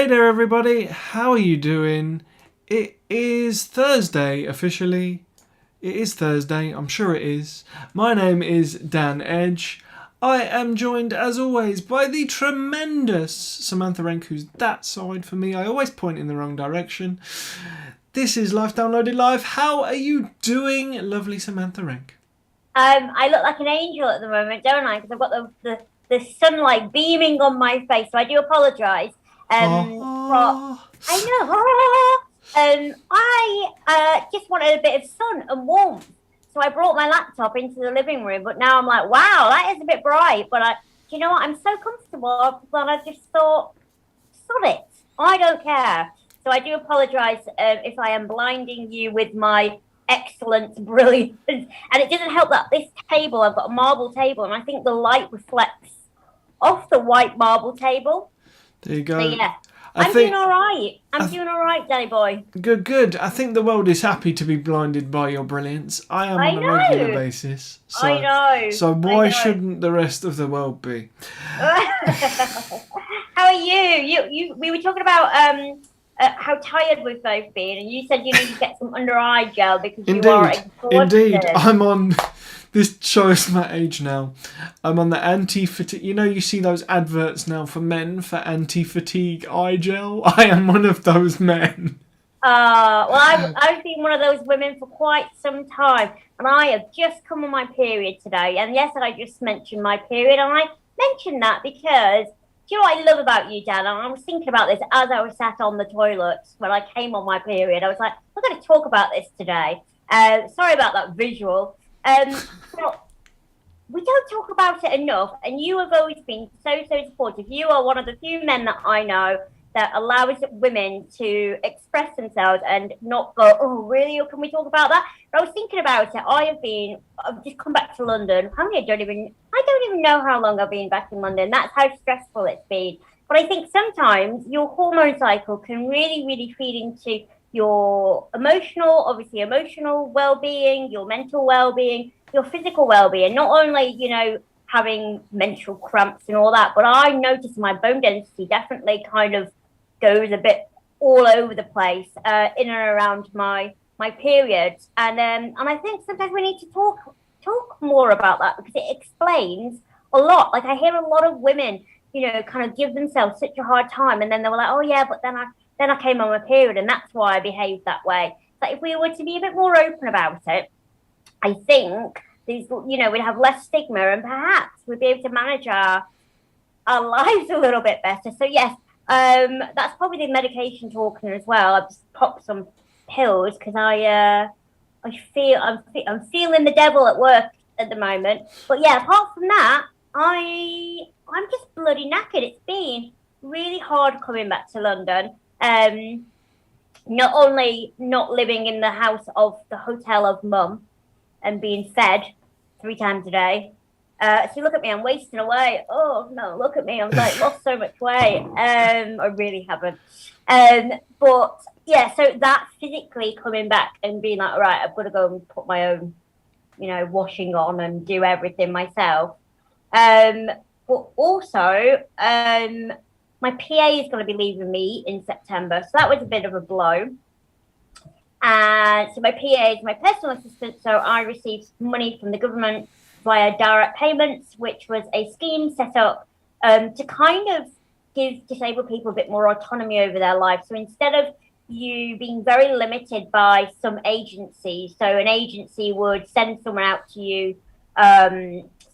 Hey there, everybody. How are you doing? It is Thursday, officially. It is Thursday, I'm sure it is. My name is Dan Edge. I am joined, as always, by the tremendous Samantha Renk, who's that side for me. I always point in the wrong direction. This is Life Downloaded Live. How are you doing, lovely Samantha Renk? I look like an angel at the moment, don't I? Because I've got the sunlight beaming on my face, so I do apologise. But Oh, I know. I just wanted a bit of sun and warmth, so I brought my laptop into the living room. But now I'm like, wow, that is a bit bright. But do you know what? I'm so comfortable that I just thought, sod it, I don't care. So I do apologise if I am blinding you with my excellent brilliance. And it doesn't help that this table, I've got a marble table, and I think the light reflects off the white marble table. there you So go. yeah, I I'm doing think all right. I'm doing all right, Danny boy. good. I think the world is happy to be blinded by your brilliance. I am I on a regular know. basis, I so know. so I why know. shouldn't the rest of the world be? How are you? You we were talking about how tired we've both been, and you said you need to get some under eye gel because you are Indeed. exhausted. I'm on. This shows my age now. I'm on the anti-fatigue. You know, you see those adverts now for men for anti-fatigue eye gel. I am one of those men. Well, I've been one of those women for quite some time, and I have just come on my period today. And yes, I just mentioned my period, and I mentioned that because do you know what I love about you, Dan? And I was thinking about this as I was sat on the toilet when I came on my period. I was like, we're going to talk about this today. Sorry about that visual. But we don't talk about it enough, and you have always been so supportive. You are one of the few men that I know that allows women to express themselves and not go, oh, really? Or can we talk about that? But I was thinking about it. I've just come back to London. I don't even know how long I've been back in London. That's how stressful it's been. But I think sometimes your hormone cycle can really feed into your obviously emotional well-being, your mental well-being, your physical well-being. Not only, having menstrual cramps and all that, but I noticed my bone density definitely kind of goes a bit all over the place in and around my periods, and I think sometimes we need to talk more about that because it explains a lot. Like I hear a lot of women, kind of give themselves such a hard time, and then they were like, oh yeah, but then I came on my period, and that's why I behaved that way. But if we were to be a bit more open about it, I think we'd have less stigma, and perhaps we'd be able to manage our lives a little bit better. So yes, that's probably the medication talking as well. I've just popped some pills because I'm feeling the devil at work at the moment. But yeah, apart from that, I'm just bloody knackered. It's been really hard coming back to London. Not only not living in the house of the hotel of mum and being fed 3 times a day. So look at me, I'm wasting away. Oh no, look at me, I've like lost so much weight. I really haven't. But yeah, so that physically coming back and being like, all right, I've got to go and put my own, washing on and do everything myself. Um, but also, my PA is going to be leaving me in September, so that was a bit of a blow. And so my PA is my personal assistant, so I received money from the government via direct payments, which was a scheme set up to kind of give disabled people a bit more autonomy over their lives. So instead of you being very limited by some agency, so an agency would send someone out to you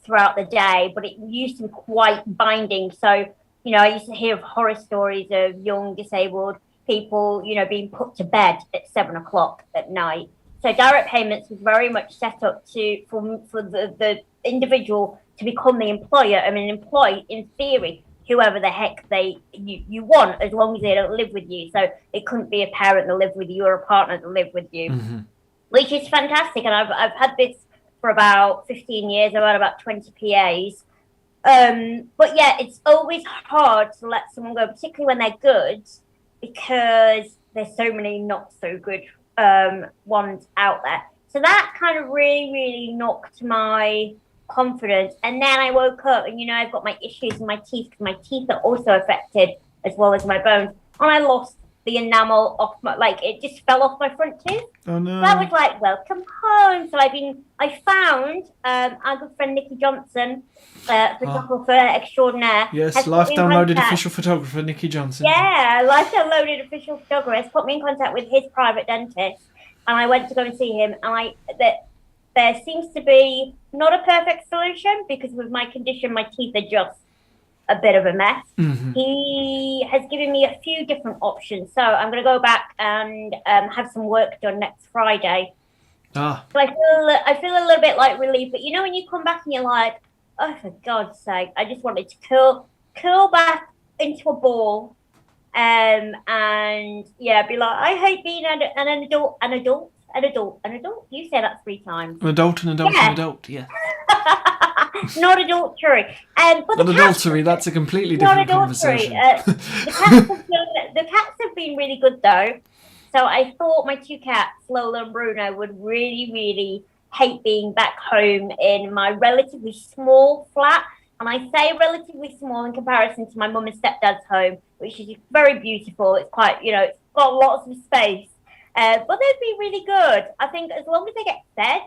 throughout the day, but it used to be quite binding. So, I used to hear of horror stories of young disabled people, being put to bed at 7 o'clock at night. So direct payments was very much set up for the individual to become the employer. I mean, employ in theory whoever the heck you want, as long as they don't live with you. So it couldn't be a parent that lived with you or a partner that lived with you, Mm-hmm. which is fantastic. And I've had this for about 15 years. I've had about 20 PAs. But yeah, it's always hard to let someone go, particularly when they're good, because there's so many not so good ones out there. So that kind of really knocked my confidence. And then I woke up and, I've got my issues in my teeth because my teeth are also affected as well as my bones. and I lost the enamel off my, like, it just fell off my front tooth. Oh no. So I was like, welcome home. So I found our good friend Nikki Johnson, photographer extraordinaire. Yes, Life Downloaded official photographer Nikki Johnson. Yeah, Life Downloaded official photographer put me in contact with his private dentist, and I went to go and see him. And there seems to be not a perfect solution, because with my condition, my teeth are just a bit of a mess. Mm-hmm. He has given me a few different options, so I'm going to go back and have some work done next Friday. So I feel a little bit like relief, but you know when you come back and you're like, oh, for God's sake, I just wanted to curl back into a ball, and yeah, be like, I hate being an adult. You say that 3 times. An adult, yeah. Not adultery. But not adultery, that's a completely different conversation. The cats have been really good, though. So I thought my 2 cats, Lola and Bruno, would really, really hate being back home in my relatively small flat. And I say relatively small in comparison to my mum and stepdad's home, which is very beautiful. It's quite, it's got lots of space. But they'd be really good. I think as long as they get fed,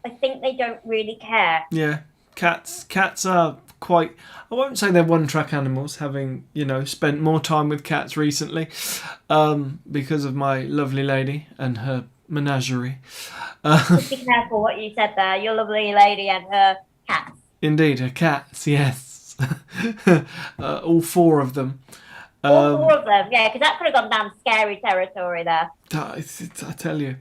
I think they don't really care. Yeah, cats are quite, I won't say they're one-track animals, having, spent more time with cats recently, because of my lovely lady and her menagerie. Just be careful what you said there. Your lovely lady and her cats. Indeed, her cats, yes. All 4 of them. All 4 of them, yeah, because that could have gone down scary territory there. I tell you.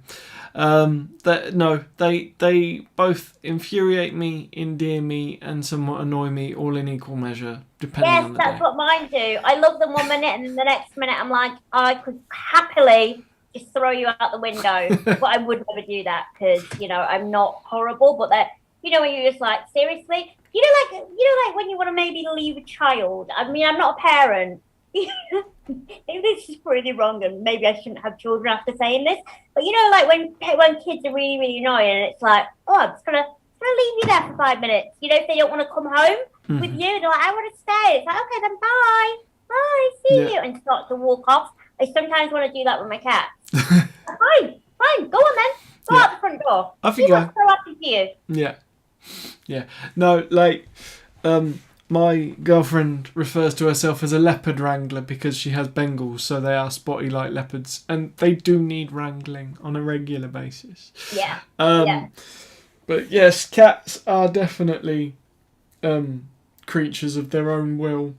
They both infuriate me, endear me, and somewhat annoy me, all in equal measure, depending on the day. Yes, that's what mine do. I love them 1 minute, and then the next minute I'm like, I could happily just throw you out the window. But I would never do that, because, I'm not horrible. But that, when you're just like, seriously? Like when you want to maybe leave a child. I mean, I'm not a parent. This is pretty wrong, and maybe I shouldn't have children after saying this. But like when kids are really, really annoying, and it's like, oh, I'm just gonna leave you there for 5 minutes. If they don't want to come home with you, they're like, I want to stay. It's like, okay, then bye, see you, and start to walk off. I sometimes want to do that with my cats. Fine, go on then, go out the front door. I think so happy for you. Yeah. No, like, my girlfriend refers to herself as a leopard wrangler because she has Bengals, so they are spotty like leopards, and they do need wrangling on a regular basis. Yeah. But yes, cats are definitely creatures of their own will.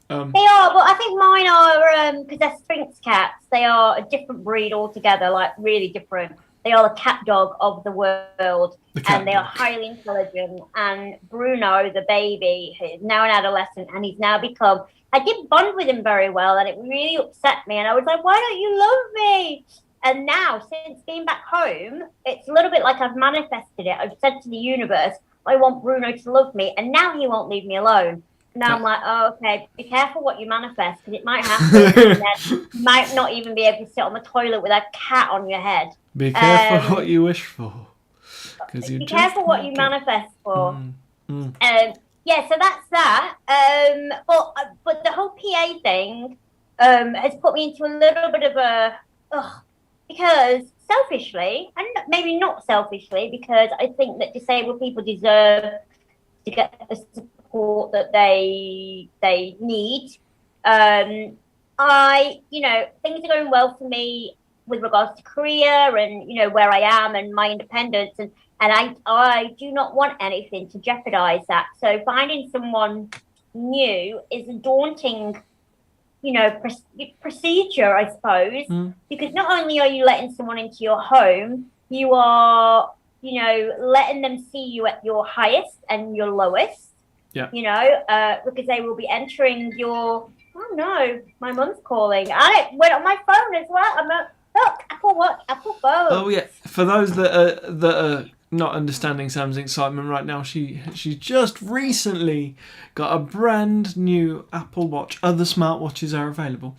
They are, but I think mine are, because they're Sphinx cats, they are a different breed altogether, like really different. They are the cat dog of the world, and they are highly intelligent. And Bruno, the baby, is now an adolescent, and he's now become, I didn't bond with him very well, and it really upset me. And I was like, why don't you love me? And now, since being back home, it's a little bit like I've manifested it. I've said to the universe, I want Bruno to love me, and now he won't leave me alone. Now I'm like, oh, okay, be careful what you manifest, because it might happen, and then you might not even be able to sit on the toilet with a cat on your head. Be careful what you wish for. Be careful what you manifest for. So that's that. But the whole PA thing has put me into a little bit of a... because selfishly, and maybe not selfishly, because I think that disabled people deserve to get the support that they need. Things are going well for me with regards to career and, where I am and my independence. And I do not want anything to jeopardize that. So finding someone new is a daunting, procedure, I suppose, because not only are you letting someone into your home, you are, letting them see you at your highest and your lowest, because they will be entering your, oh no, my mum's calling. I went on my phone as well. Look, Apple Watch, Apple phone. Oh yeah, for those that are not understanding Sam's excitement right now. She's just recently got a brand new Apple Watch. Other smartwatches are available.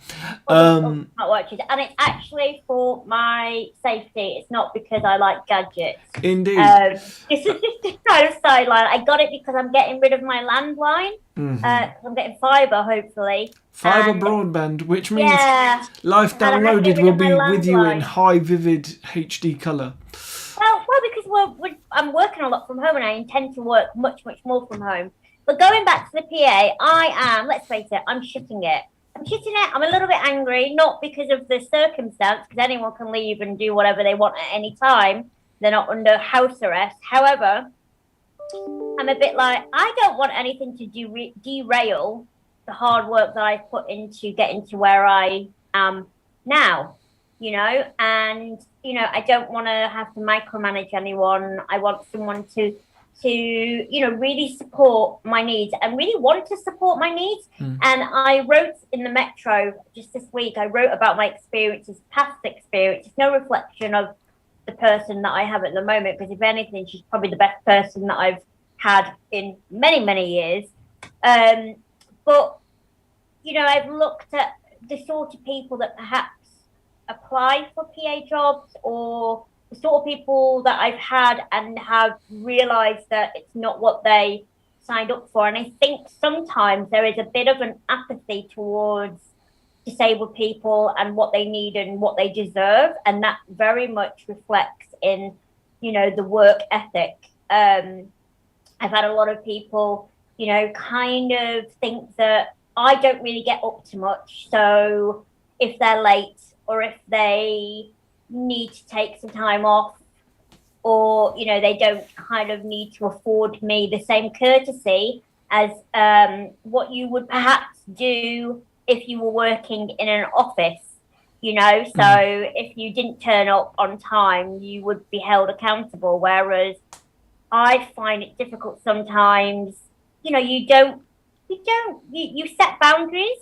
Smartwatches, and it's actually for my safety. It's not because I like gadgets. Indeed. This is just a kind of sideline. I got it because I'm getting rid of my landline. I'm getting fiber, hopefully. Fiber broadband, which means yeah, Life Downloaded will be with you in high vivid HD colour. Well, because I'm working a lot from home, and I intend to work much more from home. But going back to the PA, let's face it, I'm shitting it. I'm a little bit angry, not because of the circumstance, because anyone can leave and do whatever they want at any time. They're not under house arrest. However, I'm a bit like, I don't want anything to derail the hard work that I've put into getting to where I am now, and, I don't want to have to micromanage anyone. I want someone to really support my needs and really want to support my needs. And I wrote in the Metro just this week, I wrote about my experiences, past experience. It's no reflection of the person that I have at the moment, because if anything, she's probably the best person that I've had in many years. But, I've looked at the sort of people that perhaps apply for PA jobs, or the sort of people that I've had and have realised that it's not what they signed up for. And I think sometimes there is a bit of an apathy towards disabled people and what they need and what they deserve. And that very much reflects in, the work ethic. I've had a lot of people, kind of think that I don't really get up to much. So if they're late, or if they need to take some time off, or, they don't kind of need to afford me the same courtesy as what you would perhaps do if you were working in an office, So if you didn't turn up on time, you would be held accountable. Whereas I find it difficult sometimes, you set boundaries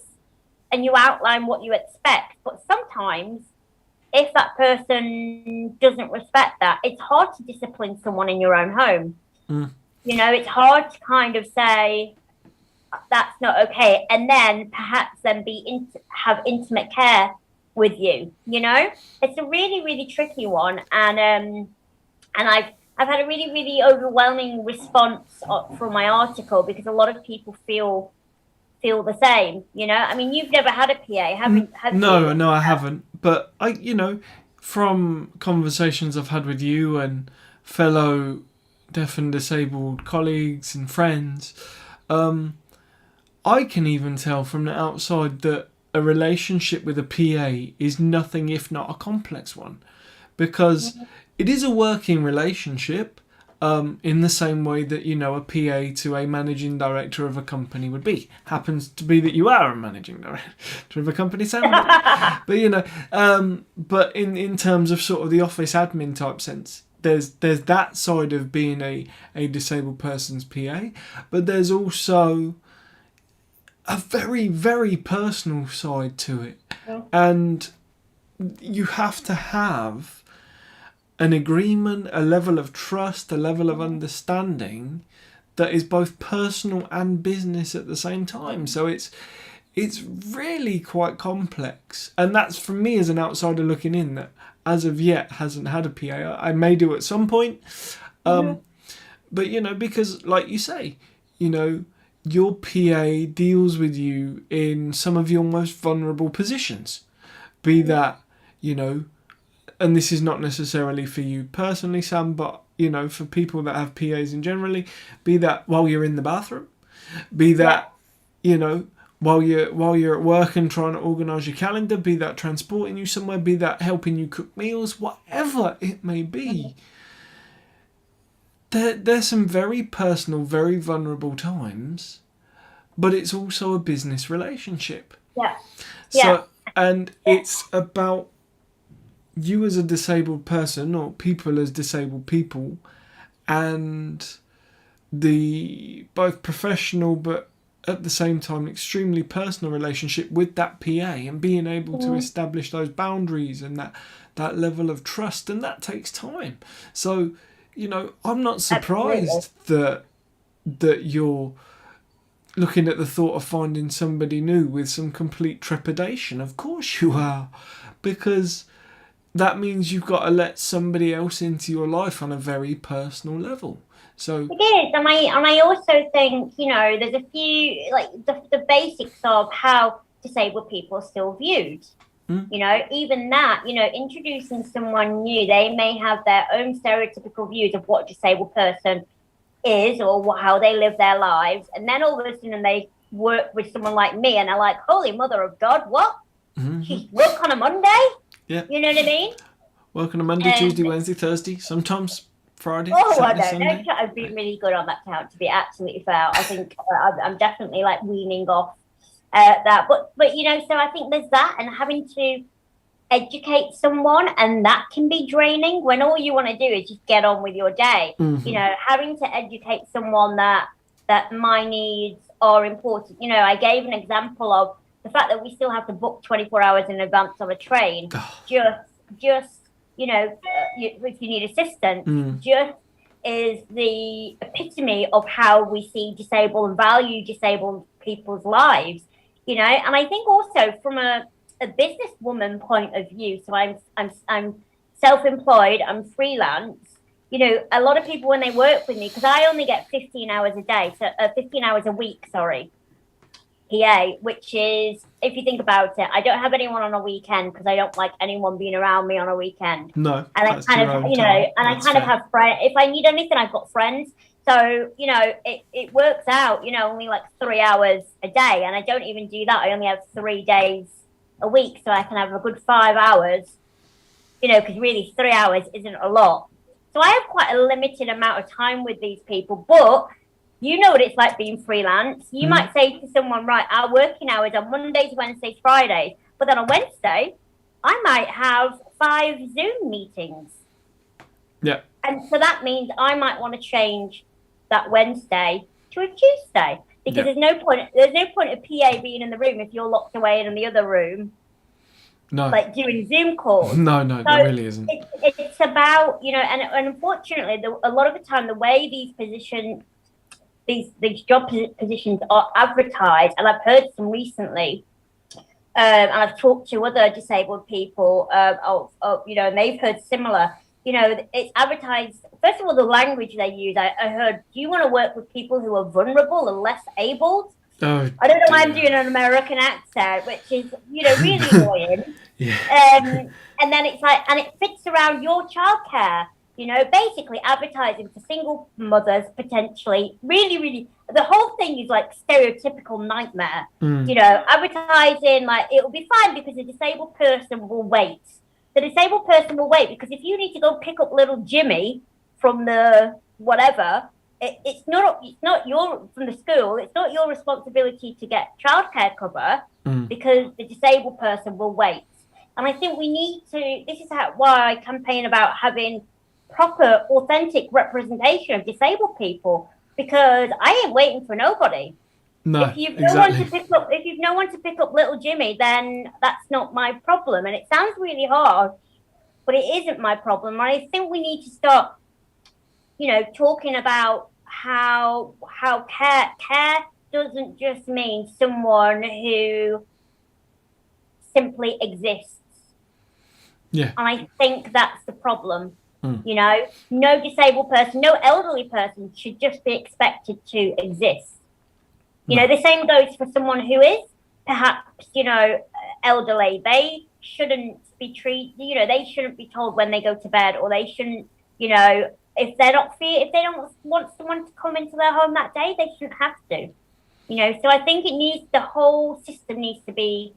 and you outline what you expect. But sometimes if that person doesn't respect that, it's hard to discipline someone in your own home. It's hard to kind of say that's not okay, and then perhaps have intimate care with you. It's a really tricky one, and I've had a really overwhelming response from my article, because a lot of people feel the same. I mean, you've never had a PA, haven't you? No, I haven't. But I, from conversations I've had with you and fellow deaf and disabled colleagues and friends, I can even tell from the outside that a relationship with a PA is nothing if not a complex one, because it is a working relationship. In the same way that, a PA to a managing director of a company would be. Happens to be that you are a managing director of a company, Sam. But, but in terms of sort of the office admin type sense, there's that side of being a disabled person's PA, but there's also a very personal side to it. And you have to have an agreement, a level of trust, a level of understanding that is both personal and business at the same time. So it's really quite complex. And that's, for me as an outsider looking in, that as of yet hasn't had a PA. I may do at some point. But, because like you say, your PA deals with you in some of your most vulnerable positions. Be that, and this is not necessarily for you personally, Sam, but, for people that have PAs in generally, be that while you're in the bathroom, be that, while you're at work and trying to organise your calendar, be that transporting you somewhere, be that helping you cook meals, whatever it may be. There's some very personal, very vulnerable times, but it's also a business relationship. Yeah. So, and it's about you as a disabled person, or people as disabled people, and the both professional but at the same time extremely personal relationship with that PA, and being able to establish those boundaries and that level of trust, and that takes time. So I'm not Absolutely. surprised that you're looking at the thought of finding somebody new with some complete trepidation. Of course you are, because that means you've got to let somebody else into your life on a very personal level. So It is, and I also think there's a few like the basics of how disabled people are still viewed. Even that, introducing someone new, they may have their own stereotypical views of what a disabled person is or how they live their lives, and then all of a sudden they work with someone like me, and they're like, "Holy Mother of God, what? She's work on a Monday?" yeah, You know what I mean? working on Monday, Tuesday, Wednesday, Thursday, sometimes Friday, Oh, I Saturday, don't know. Sunday. I've been really good on that count, to be absolutely fair. I think I'm definitely like weaning off that, but so I think there's that, and having to educate someone, and that can be draining when all you want to do is just get on with your day. Having to educate someone that my needs are important. I gave an example of the fact that we still have to book 24 hours in advance on a train. Just if you need assistance, just is the epitome of how we see disabled and value disabled people's lives. And I think also from a businesswoman point of view, so I'm self-employed, I'm freelance. A lot of people when they work with me, because I only get 15 hours a day, so 15 hours a week, sorry, PA, which is, if you think about it, I don't have anyone on a weekend because I don't like anyone being around me on a weekend. No, And I kind of, I have friends. If I need anything, I've got friends. So, it works out, only like 3 hours a day. And I don't even do that. I only have 3 days a week. So I can have a good 5 hours, because really 3 hours isn't a lot. So I have quite a limited amount of time with these people. But you know what it's like being freelance. You might say to someone, right, our working hours are Mondays, Wednesdays, Fridays. But then on Wednesday, I might have 5 Zoom meetings. Yeah. And so that means I might want to change that Wednesday to a Tuesday. Because there's no point of PA being in the room if you're locked away in the other room. No. Like doing Zoom calls. No, there really isn't. It's about, and unfortunately, a lot of the time, the way these positions, these job positions are advertised, and I've heard some recently, and I've talked to other disabled people, and they've heard similar. It's advertised. First of all, the language they use. I heard, do you want to work with people who are vulnerable and less abled? Oh, I don't know why I'm doing an American accent, which is, really annoying. Yeah. And then it's like, and it fits around your childcare. Basically advertising for single mothers potentially. Really, really, the whole thing is like stereotypical nightmare. Advertising like it'll be fine because a disabled person will wait. The disabled person will wait because if you need to go pick up little Jimmy from the whatever, it's not your from the school. It's not your responsibility to get childcare cover because the disabled person will wait. And I think we need to. This is why I campaign about having proper, authentic representation of disabled people, because I ain't waiting for nobody. No, if you've exactly. no one to pick up little Jimmy, then that's not my problem. And it sounds really hard, but it isn't my problem. And I think we need to start, talking about how care doesn't just mean someone who simply exists. Yeah. And I think that's the problem. No disabled person, no elderly person should just be expected to exist. The same goes for someone who is perhaps, elderly. They shouldn't be treated, they shouldn't be told when they go to bed, or they shouldn't, if they don't want someone to come into their home that day, they shouldn't have to. So I think the whole system needs to be,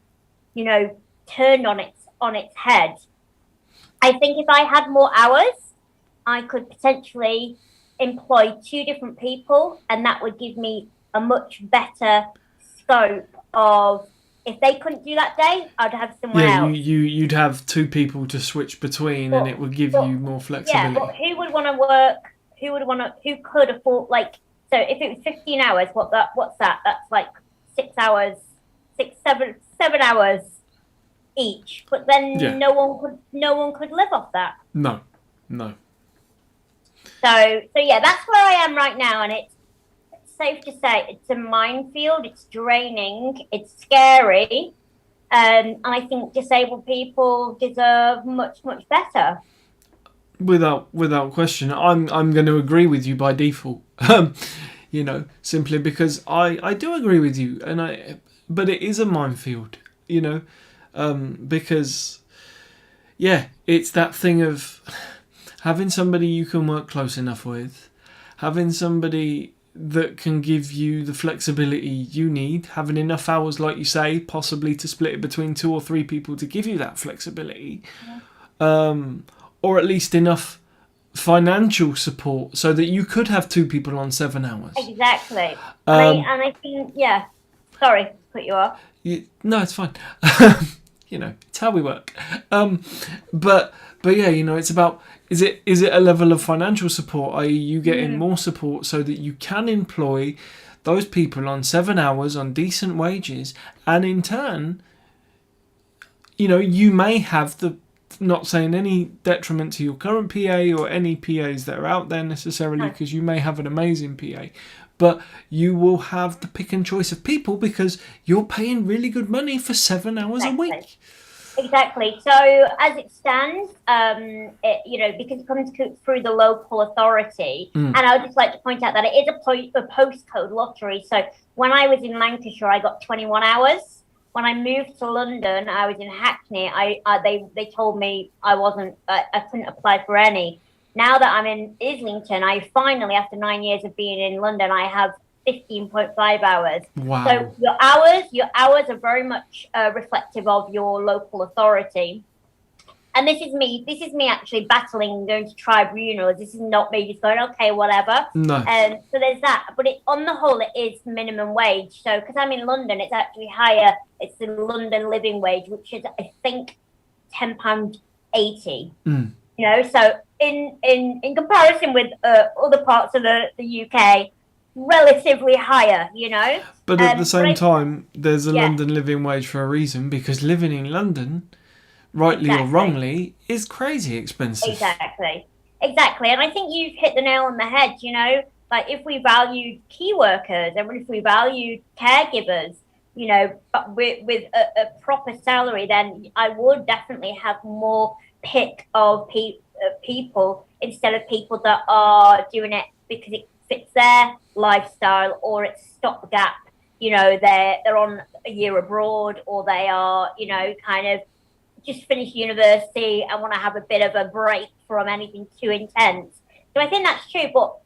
turned on its head. I think if I had more hours, I could potentially employ 2 different people, and that would give me a much better scope of if they couldn't do that day, I'd have someone else. You'd have 2 people to switch between, and it would give you more flexibility. Yeah, but who would want to work? Who could afford So if it was 15 hours, what's that? That's like 6 hours, 7 hours each. But then no one could live off that. No. So yeah, that's where I am right now, and it's safe to say it's a minefield. It's draining. It's scary, and I think disabled people deserve much better. Without question, I'm going to agree with you by default. Simply because I do agree with you, but it is a minefield. Because it's that thing of having somebody you can work close enough with, having somebody that can give you the flexibility you need, having enough hours, like you say, possibly to split it between 2 or 3 people to give you that flexibility, or at least enough financial support so that you could have 2 people on 7 hours. Exactly. And I think, sorry to put you off. No, it's fine. It's how we work. But it's about, is it a level of financial support, i.e. you getting more support so that you can employ those people on 7 hours on decent wages, and in turn, you may have not saying any detriment to your current PA or any PAs that are out there necessarily, because you may have an amazing PA, but you will have the pick and choice of people because you're paying really good money for 7 hours a week. Exactly. So as it stands, because it comes through the local authority, and I would just like to point out that it is a postcode lottery. So when I was in Lancashire, I got 21 hours. When I moved to London, I was in Hackney. They told me I couldn't apply for any. Now that I'm in Islington, I finally, after 9 years of being in London, I have 15.5 hours. Wow. So your hours are very much reflective of your local authority. And this is me actually battling, going to tribunals. This is not me just going, okay, whatever. No. So there's that. But on the whole, it is minimum wage. So because I'm in London, it's actually higher. It's the London living wage, which is, I think, £10.80. So in comparison with other parts of the UK, relatively higher, But at the same time, there's a London living wage for a reason, because living in London, rightly or wrongly, is crazy expensive. Exactly. And I think you've hit the nail on the head, like if we valued key workers and if we valued caregivers, but with a proper salary, then I would definitely have more pick of people instead of people that are doing it because it fits their lifestyle or it's stopgap. They're on a year abroad, or they are, kind of just finished university and want to have a bit of a break from anything too intense. So I think that's true. But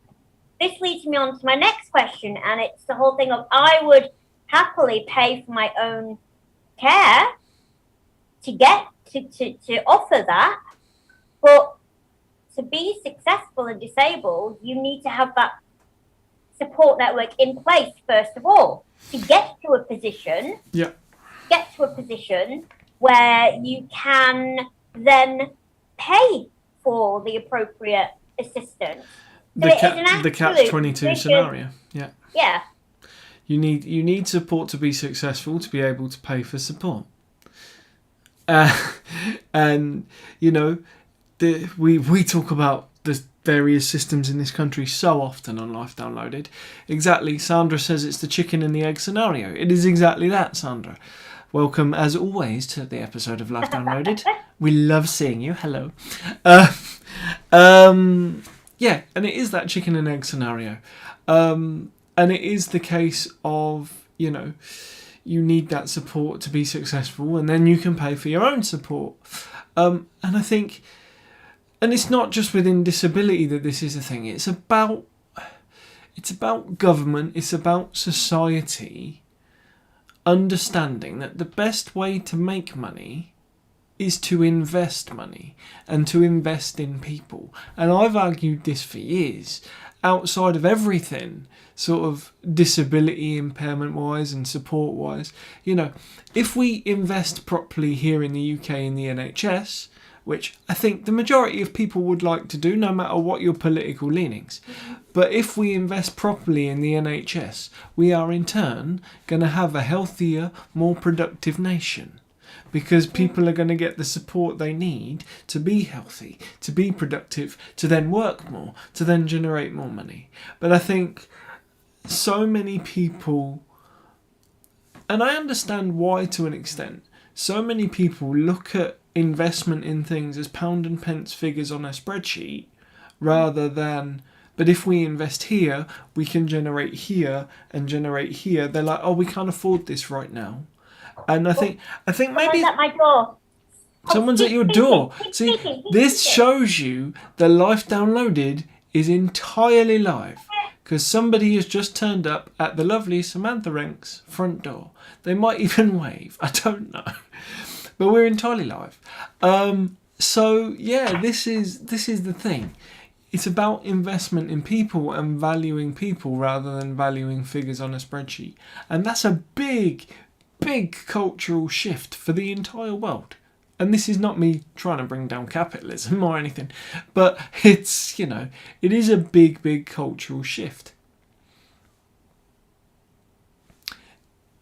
this leads me on to my next question, and it's the whole thing of I would happily pay for my own care to get to offer that, but to be successful and disabled, you need to have that support network in place first of all to get to a position. Where you can then pay for the appropriate assistance. So the catch-22 scenario. Yeah. You need support to be successful to be able to pay for support. And we talk about the various systems in this country so often on Life Downloaded. Exactly, Sandra says it's the chicken and the egg scenario. It is exactly that, Sandra. Welcome, as always, to the episode of Life Downloaded. We love seeing you. Hello. And it is that chicken and egg scenario. And it is the case of, you need that support to be successful, and then you can pay for your own support. And I think, and it's not just within disability that this is a thing. It's about government. It's about society understanding that the best way to make money is to invest money and to invest in people. And I've argued this for years, outside of everything, sort of disability impairment wise and support wise. If we invest properly here in the UK in the NHS, which I think the majority of people would like to do, no matter what your political leanings. But if we invest properly in the NHS, we are in turn going to have a healthier, more productive nation. because people are going to get the support they need to be healthy, to be productive, to then work more, to then generate more money. But I think so many people, and I understand why to an extent, so many people look at investment in things as pound and pence figures on a spreadsheet rather than, but if we invest here, we can generate here and generate here. They're like, oh, we can't afford this right now. And I think maybe someone's at my door. Someone's at your door. See, this shows you that Life Downloaded is entirely live because somebody has just turned up at the lovely Samantha Renk's front door. They might even wave. I don't know, but we're entirely live. So yeah, this is the thing. It's about investment in people and valuing people rather than valuing figures on a spreadsheet. And that's a big, big cultural shift for the entire world. And this is not me trying to bring down capitalism or anything, but it's, it is a big, big cultural shift.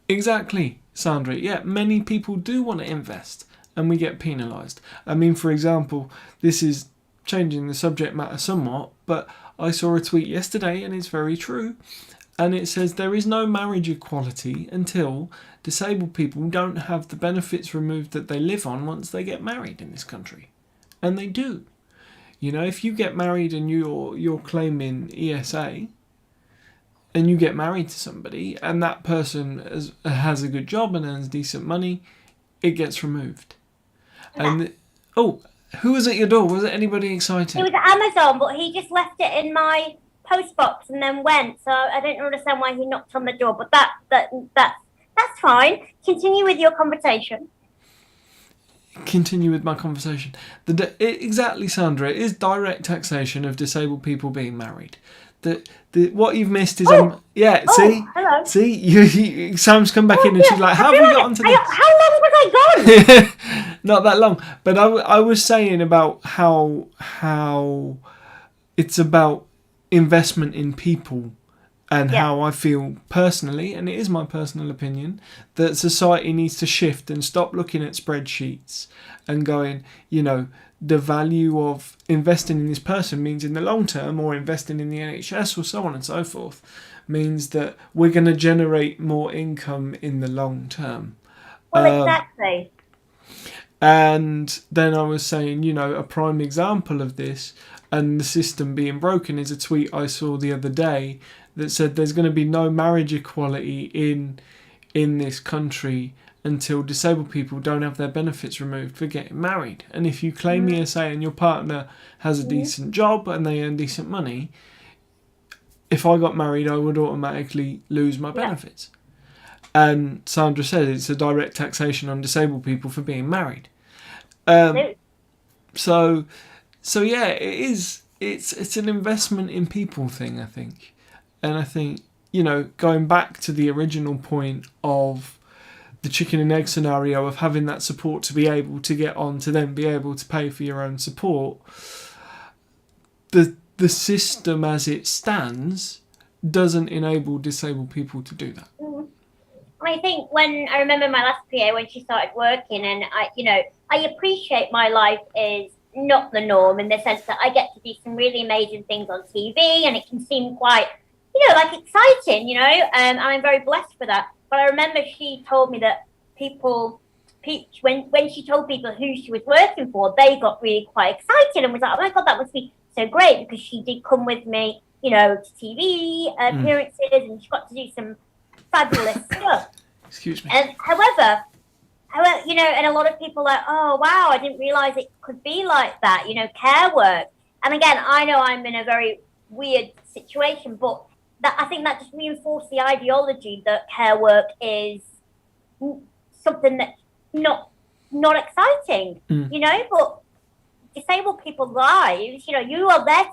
Exactly, Sandra. Yeah, many people do want to invest and we get penalised. I mean, for example, this is changing the subject matter somewhat, but I saw a tweet yesterday and it's very true, and it says there is no marriage equality until disabled people don't have the benefits removed that they live on once they get married in this country, and they do. If you get married and you're claiming ESA and you get married to somebody and that person has a good job and earns decent money, it gets removed. And who was at your door? Was it anybody excited? It was Amazon, but he just left it in my post box and then went. So I don't understand why he knocked on the door. But that's fine. Continue with your conversation. Continue with my conversation. Exactly, Sandra. It is direct taxation of disabled people being married. What you've missed is see, hello. See, Sam's come back in and she's like, "How have we got onto this? How long was I gone?" Not that long, but I was saying about how it's about investment in people and how I feel personally, and it is my personal opinion, that society needs to shift and stop looking at spreadsheets and going, the value of investing in this person means in the long term, or investing in the NHS or so on and so forth, means that we're going to generate more income in the long term. Well, exactly. And then I was saying, a prime example of this and the system being broken is a tweet I saw the other day that said there's going to be no marriage equality in this country until disabled people don't have their benefits removed for getting married. And if you claim ESA and your partner has a decent job and they earn decent money, if I got married, I would automatically lose my benefits. And Sandra said it's a direct taxation on disabled people for being married. So yeah, it is. It's an investment in people thing, I think. And I think, going back to the original point of the chicken and egg scenario of having that support to be able to get on to then be able to pay for your own support, the system as it stands doesn't enable disabled people to do that. I think when I remember my last PA when she started working, and I appreciate my life is not the norm in the sense that I get to do some really amazing things on TV, and it can seem quite, exciting, and I'm very blessed for that. But I remember she told me that when she told people who she was working for, they got really quite excited and was like, "Oh my God, that must be so great," because she did come with me, to TV appearances, and she got to do some fabulous stuff. Excuse me. And however, and a lot of people are like, "Oh wow, I didn't realize it could be like that," care work. And again, I know I'm in a very weird situation, but I think that just reinforced the ideology that care work is something that's not exciting, but disabled people's lives, you are there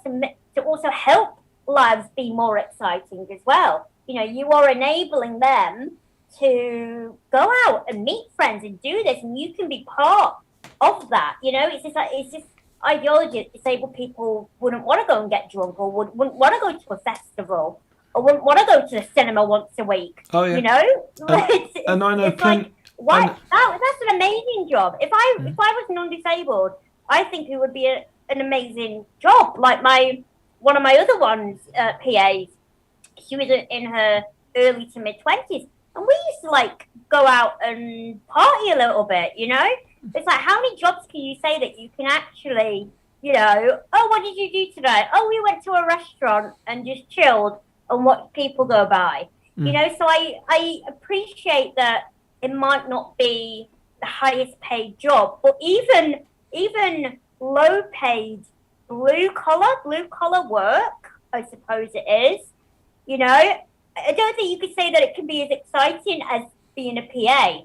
to also help lives be more exciting as well. You are enabling them to go out and meet friends and do this, and you can be part of that. It's just ideology that disabled people wouldn't want to go and get drunk, or wouldn't want to go to a festival, or wouldn't want to go to the cinema once a week. Oh yeah. And I know What? That's an amazing job. If I was non-disabled, I think it would be an amazing job. Like one of my other ones, PAs, she was in her early to mid-20s, and we used to like go out and party a little bit. It's like, how many jobs can you say that you can actually, oh, what did you do today? Oh, we went to a restaurant and just chilled and watched people go by. So I appreciate that it might not be the highest paid job, but even low paid blue collar work, I suppose it is. I don't think you could say that it can be as exciting as being a PA.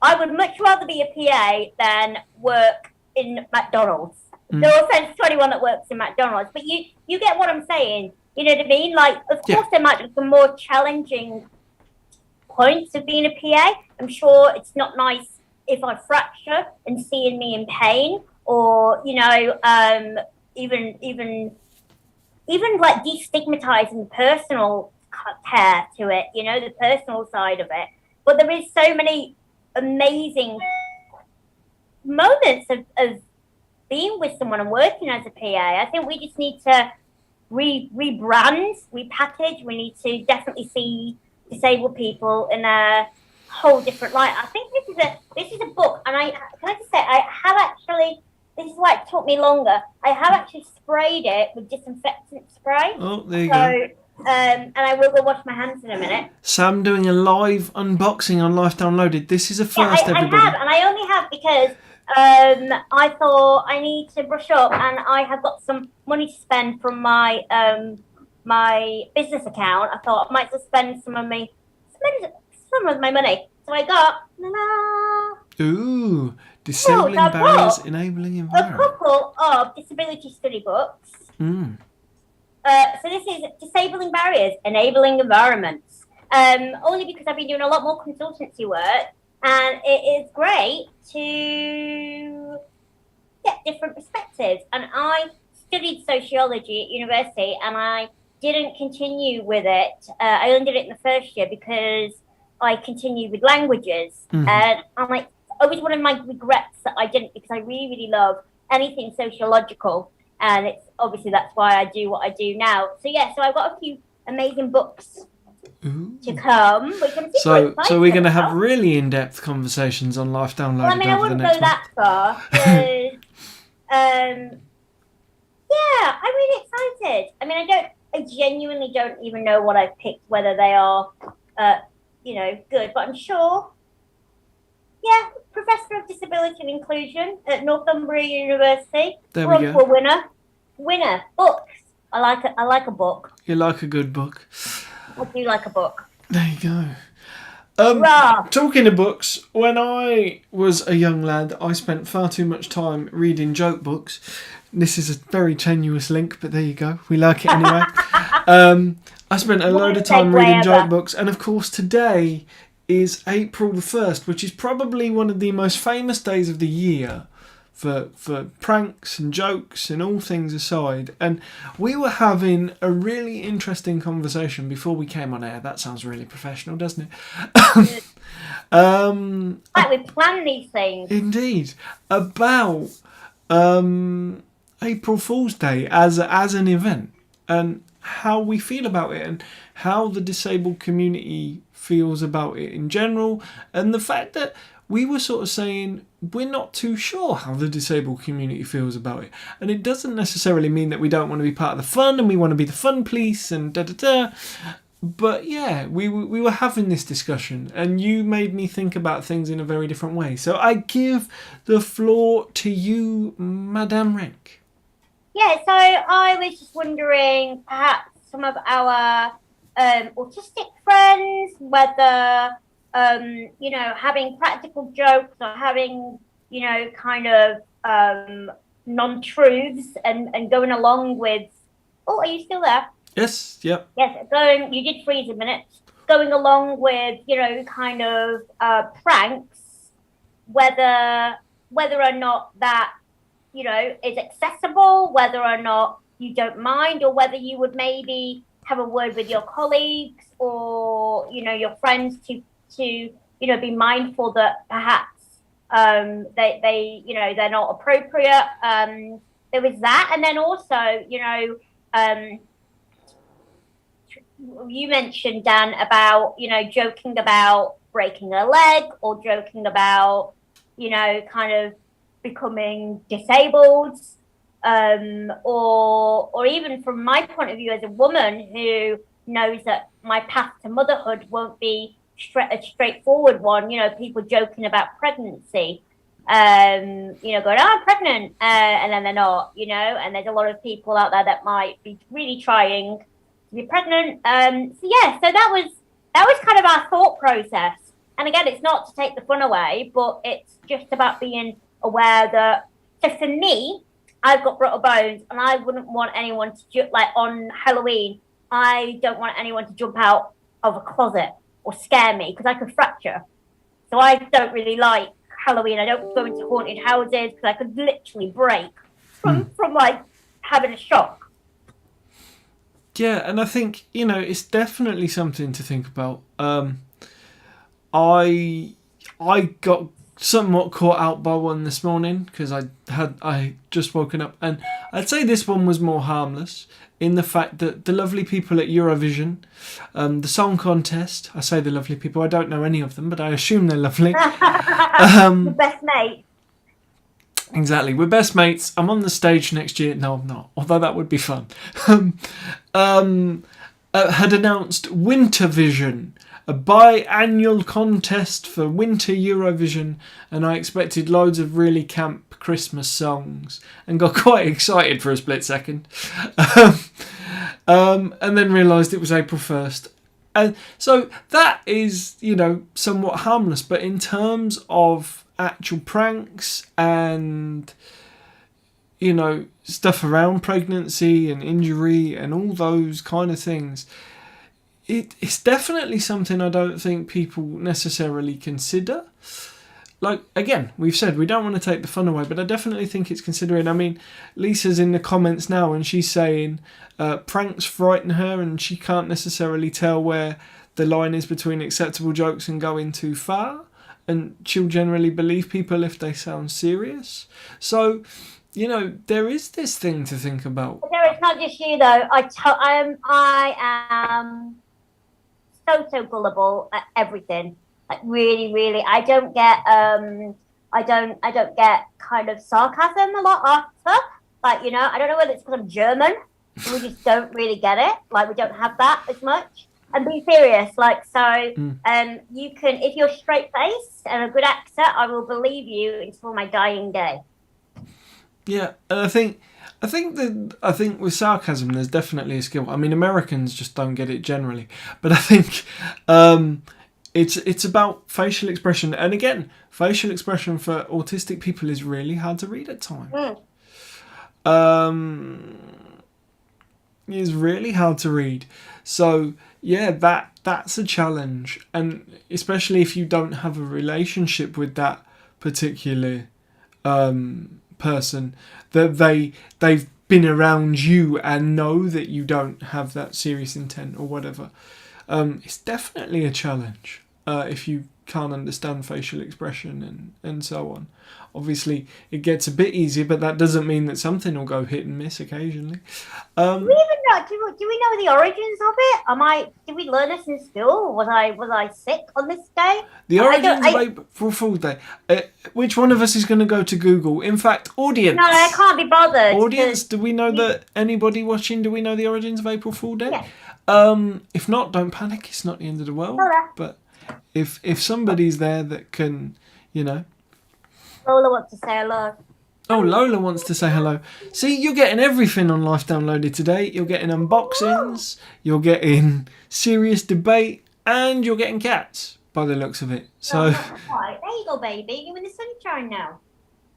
I would much rather be a PA than work in McDonald's. No offense to anyone that works in McDonald's, but you get what I'm saying. You know what I mean? Like, of course, there might be some more challenging points of being a PA. I'm sure it's not nice if I fracture and seeing me in pain, or even like destigmatizing the personal care to it. The personal side of it. But there is so many amazing moments of being with someone and working as a PA. I think we just need to rebrand, repackage. We need to definitely see disabled people in a whole different light. I think this is a book, and can I just say, I have actually, this is why it took me longer, I have actually sprayed it with disinfectant spray. Oh, there you go. And I will go wash my hands in a minute. Sam doing a live unboxing on Life Downloaded. This is a first, everybody. I have, and I only have because I thought I need to brush up, and I have got some money to spend from my my business account. I thought I might just spend some of my money. So I got Disabling Barriers, Enabling Environment. A couple of disability study books. So this is Disabling Barriers, Enabling Environments. Only because I've been doing a lot more consultancy work, and it is great to get different perspectives. And I studied sociology at university, and I didn't continue with it. I only did it in the first year because I continued with languages. And I'm like, always one of my regrets that I didn't, because I really, really love anything sociological. And it's obviously that's why I do what I do now. So so I've got a few amazing books to come. So we're going to have really in-depth conversations on Life Downloaded. Well, I mean, I wouldn't go that far. I'm really excited. I mean, I genuinely don't even know what I've picked, whether they are, good. But I'm sure. Yeah, Professor of Disability and Inclusion at Northumbria University. There we go. Winner. Books. I like a book. You like a good book. I do like a book. There you go. Talking of books, when I was a young lad, I spent far too much time reading joke books. This is a very tenuous link, but there you go. We like it anyway. I spent a load of time reading joke books, and of course today is April the 1st, which is probably one of the most famous days of the year for pranks and jokes and all things aside. And we were having a really interesting conversation before we came on air. That sounds really professional, doesn't it? Like we plan these things. Indeed. About April Fool's Day as an event, and how we feel about it, and how the disabled community feels about it in general, and the fact that we were sort of saying we're not too sure how the disabled community feels about it. And it doesn't necessarily mean that we don't want to be part of the fun and we want to be the fun police and da-da-da. But yeah, we were having this discussion, and you made me think about things in a very different way. So I give the floor to you, Madame Rank. Yeah, so I was just wondering, perhaps some of our autistic friends, whether having practical jokes or having kind of non-truths and going along with. Oh, are you still there? Yes. Yep. Yes. You did freeze a minute. Going along with kind of pranks, whether or not that is accessible, whether or not you don't mind, or whether you would maybe have a word with your colleagues or your friends to be mindful that perhaps they're not appropriate. There was that, and then also, you mentioned, Dan, about joking about breaking a leg or joking about kind of becoming disabled, or even from my point of view as a woman who knows that my path to motherhood won't be a straightforward one. People joking about pregnancy, going, "Oh, I'm pregnant," and then they're not. And there's a lot of people out there that might be really trying to be pregnant. So that was kind of our thought process. And again, it's not to take the fun away, but it's just about being aware that. So for me, I've got brittle bones, and I wouldn't want anyone to on Halloween. I don't want anyone to jump out of a closet or scare me because I could fracture. So I don't really like Halloween. I don't go into haunted houses because I could literally break from having a shock. Yeah, and I think it's definitely something to think about. I got somewhat caught out by one this morning because I just woken up, and I'd say this one was more harmless in the fact that the lovely people at Eurovision, the song contest. I say the lovely people. I don't know any of them, but I assume they're lovely. The best mate. Exactly, we're best mates. I'm on the stage next year. No, I'm not. Although that would be fun. Had announced Winter Vision, a biannual contest for Winter Eurovision, and I expected loads of really camp Christmas songs and got quite excited for a split second, and then realised it was April 1st. And so that is, somewhat harmless, but in terms of actual pranks and stuff around pregnancy and injury and all those kind of things, it's definitely something I don't think people necessarily consider. Like, again, we've said we don't want to take the fun away, but I definitely think it's considering. I mean, Lisa's in the comments now and she's saying pranks frighten her and she can't necessarily tell where the line is between acceptable jokes and going too far, and she'll generally believe people if they sound serious. So, there is this thing to think about. No, it's not just you though. I am so gullible at everything. Like really, really, I don't get kind of sarcasm a lot after. Like, I don't know whether it's because I'm German. We just don't really get it. Like, we don't have that as much. And be serious, you can, if you're straight faced and a good actor, I will believe you until my dying day. Yeah, and I think with sarcasm, there's definitely a skill. I mean, Americans just don't get it generally, but I think it's about facial expression, and again, facial expression for autistic people is really hard to read at times. It's really hard to read. So yeah, that's a challenge, and especially if you don't have a relationship with that particular person, that they've been around you and know that you don't have that serious intent or whatever. It's definitely a challenge if you can't understand facial expression and so on. Obviously, it gets a bit easier, but that doesn't mean that something will go hit and miss occasionally. Do we know the origins of it? Did we learn this in school? Was I sick on this day? The origins of April Fool's Day. Which one of us is going to go to Google? In fact, audience. No, I can't be bothered. Audience, do we know that anybody watching? Do we know the origins of April Fool's Day? Yeah. If not, don't panic. It's not the end of the world. But if somebody's there that can, Lola wants to say hello. Oh, Lola wants to say hello. See, you're getting everything on Life Downloaded today. You're getting unboxings, you're getting serious debate, and you're getting cats, by the looks of it. So, there you go, baby. You're in the sunshine now.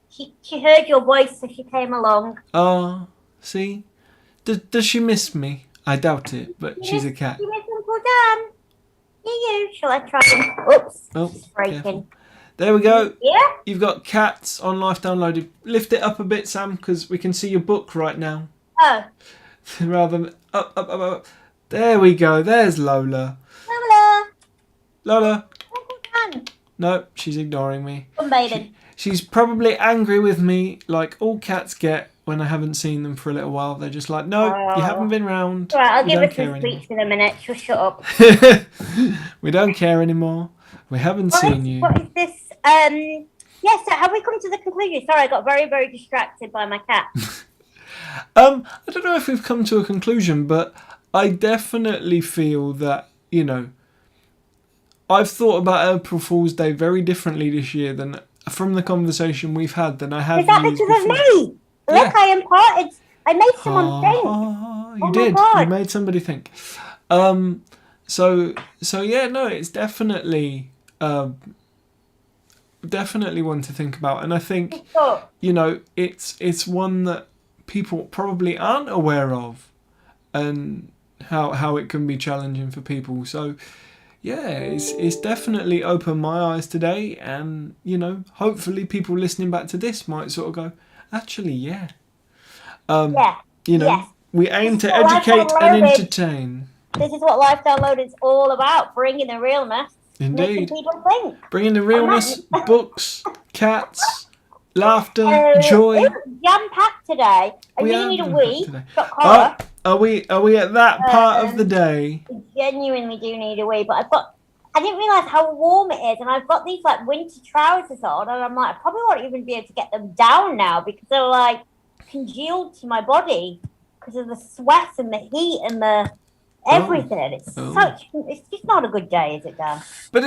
She heard your voice, so she came along. Oh, see? Does she miss me? I doubt it, but she's a cat. You miss Uncle Dan. You. Shall I try and... Oops. Oh, it's breaking. Careful. There we go. Yeah. You've got cats on Life Downloaded. Lift it up a bit, Sam, because we can see your book right now. Oh. Rather than up. There we go. There's Lola. Lola. Lola. Uncle Dan. No, she's ignoring me. Sunbathing. She's probably angry with me, like all cats get when I haven't seen them for a little while. They're just like, no, you haven't been round. Right, I'll We give don't her care some anymore. speech in a minute. She'll shut up. We don't care anymore. We haven't seen you. What is this? Yes, so have we come to the conclusion? Sorry, I got very, very distracted by my cat. I don't know if we've come to a conclusion, but I definitely feel that, you know, I've thought about April Fool's Day very differently this year than from the conversation we've had than I have. Is that years because of before. me? Look, I made someone think. You Oh did. my God. You made somebody think. So yeah, no, it's definitely one to think about, and I think you know it's one that people probably aren't aware of, and how it can be challenging for people. So yeah, it's definitely opened my eyes today, and you know, hopefully people listening back to this might sort of go, actually, yeah. You know, yes. we aim to educate and entertain. This is what Life Downloaded is all about, bringing the realness, Indeed. making people think. Bringing the realness, books, cats, laughter, joy. Jam-packed today. I really need a wee. Are we at that part of the day? I genuinely do need a wee, but I didn't realise how warm it is, and I've got these like winter trousers on, and I'm like, I probably won't even be able to get them down now because they're like congealed to my body because of the sweat and the heat and the everything. It's just not a good day, is it, Dan? But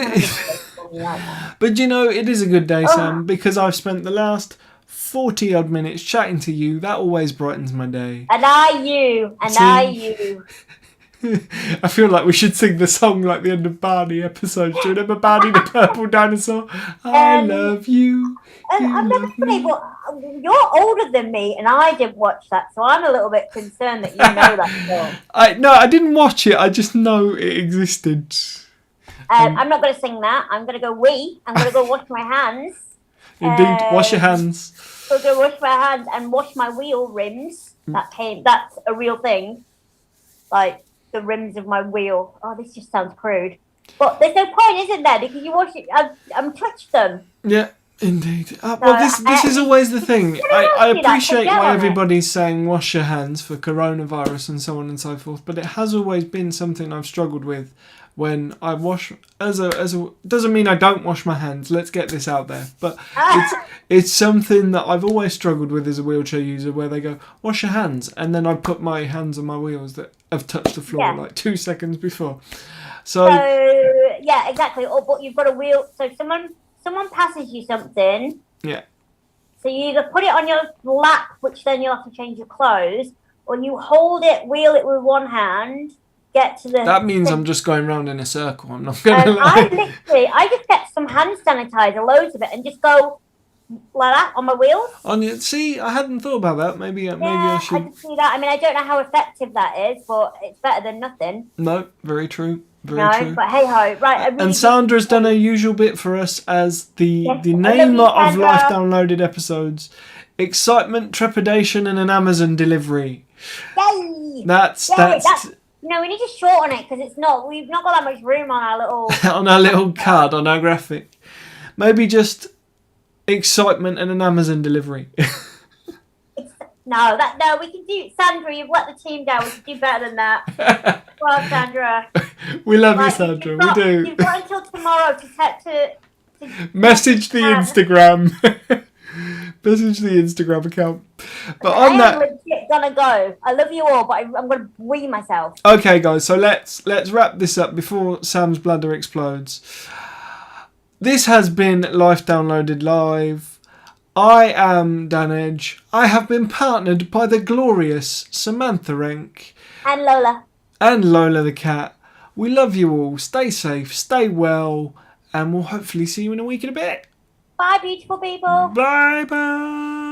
but you know, it is a good day, Sam, because I've spent the last 40 odd minutes chatting to you. That always brightens my day. And I I feel like we should sing the song like the end of Barney episodes. Do you remember Barney the purple dinosaur? I love you. I'm never funny, but you're older than me, and I didn't watch that, so I'm a little bit concerned that you know that film. I didn't watch it. I just know it existed. I'm not going to sing that. I'm going to go wee. I'm going to go wash my hands. Indeed, wash your hands. I'm going to wash my hands and wash my wheel rims. That's a real thing. Like the rims of my wheel. Oh, this just sounds crude. But there's no point, isn't there? Because you wash it. I'm touched them. Yeah. Indeed. Well, this is always the thing. I appreciate why everybody's saying wash your hands for coronavirus and so on and so forth, but it has always been something I've struggled with when I wash doesn't mean I don't wash my hands. Let's get this out there, but it's something that I've always struggled with as a wheelchair user, where they go wash your hands, and then I put my hands on my wheels that have touched the floor like 2 seconds before. So yeah, exactly. But you've got a wheel. So someone passes you something. Yeah. So you either put it on your lap, which then you'll have to change your clothes, or you hold it, wheel it with one hand, get to the... That means I'm just going round in a circle. I'm not going to lie. I just get some hand sanitizer, loads of it, and just go like that on my wheels. See, I hadn't thought about that. Maybe I should... I can see that. I mean, I don't know how effective that is, but it's better than nothing. No, very true. Very true. But hey ho, right. And Sandra's done her usual bit for us as the name of Life Downloaded episodes: excitement, trepidation, and an Amazon delivery. Yay! That's no, we need to shorten it because we've not got that much room on our little on our little card on our graphic. Maybe just excitement and an Amazon delivery. No, we can do. Sandra, you've let the team down. We can do better than that. Well, Sandra. We love you, Sandra. We do. You've got until tomorrow to message the Instagram. Message the Instagram account. But on that, I'm legit gonna go. I love you all, but I'm gonna wee myself. Okay, guys. So let's wrap this up before Sam's bladder explodes. This has been Life Downloaded Live. I am Dan Edge. I have been partnered by the glorious Samantha Renk. And Lola. And Lola the cat. We love you all. Stay safe, stay well, and we'll hopefully see you in a week and a bit. Bye, beautiful people. Bye-bye.